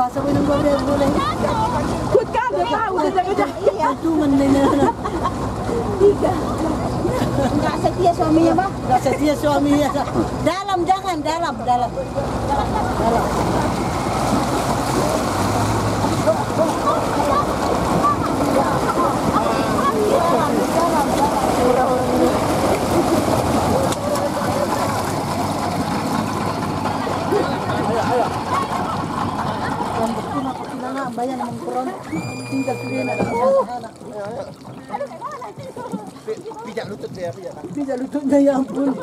Bahasa minum boleh. Kut ka, udah tahu, udah jaga-jaga. Iya, cuma nenek. Tiga. Enggak setia suaminya, Bang. Enggak setia suaminya. Dalam, jangan dalam. Banyak yang kurang tinggal sendiri nak anak. Pijak lututnya ya. Pijak lututnya ya ampun.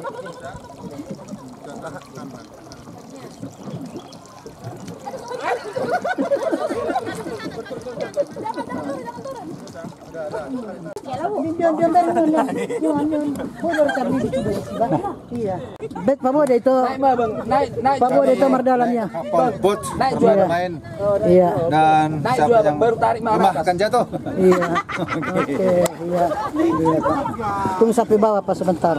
Iya. Bet paboda itu. Naik. Paboda itu mardalamnya. Bot. Naik juara main. Iya. Dan Naik siapa juara yang baru tarik lemah akan jatuh. Iya. Oke, iya. Iya, Pak. Tunggu sampai bawah Pak sebentar.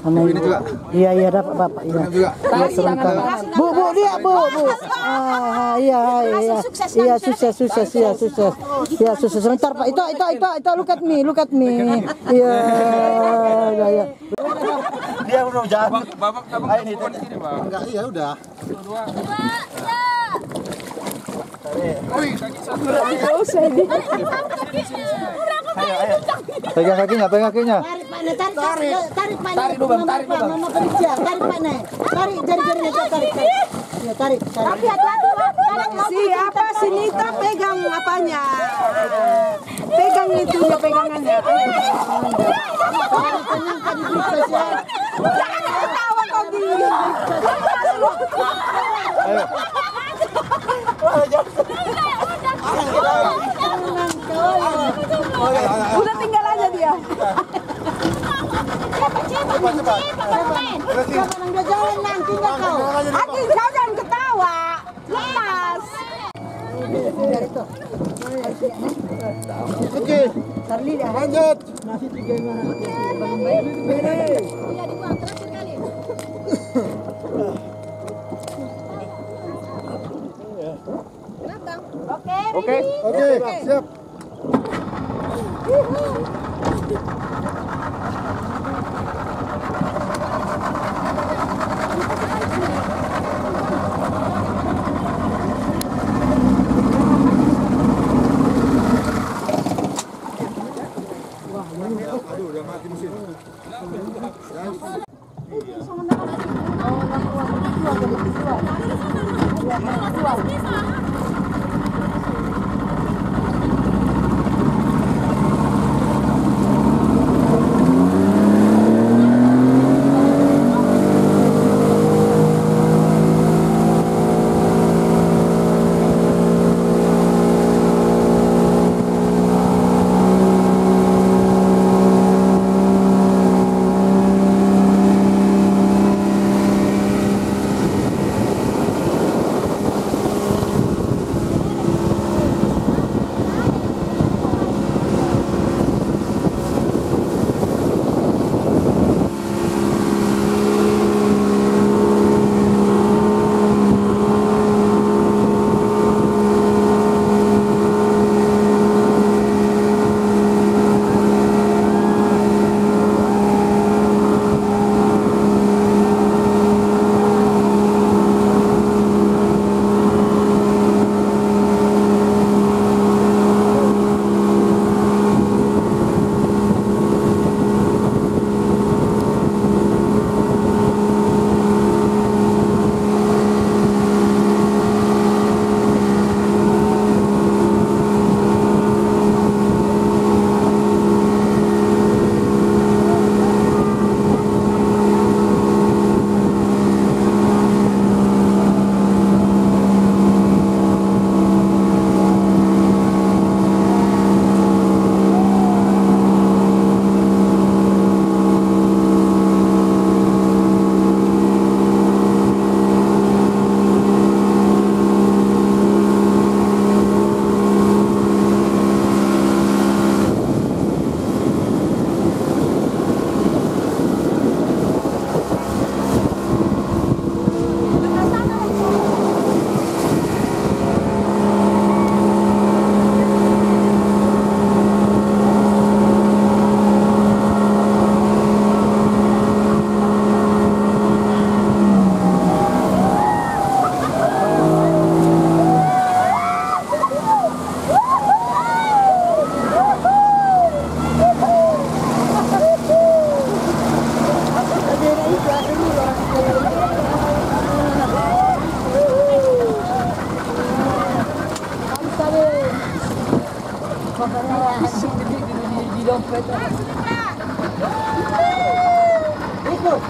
Ini juga. Iya dapat Bapak. Iya. Ini juga. Iya sebentar. Bu lihat Bu. Iya. Iya sukses. Iya sukses sebentar Pak. Itu look at me. Iya. Dia udah jalan. Babak ini enggak, iya udah. Pegang kakinya. Tarik Mama kerja. Tarik Pak. Tarik jari-jarinya tarik. Ya, tarik. Tapi hati-hati, siapa si Nita pegang apanya? Pegang itu ya pegangannya. Jangan ketawa kau gini. Udah tinggal aja dia. Cepat. Jangan dia jalan nanti enggak kau. Aki, kau jangan ketawa. Lepas. Oke. Lanjut. Oke, Siap.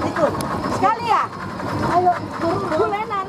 Ikut. Sekali ya? Ayo, boleh naik.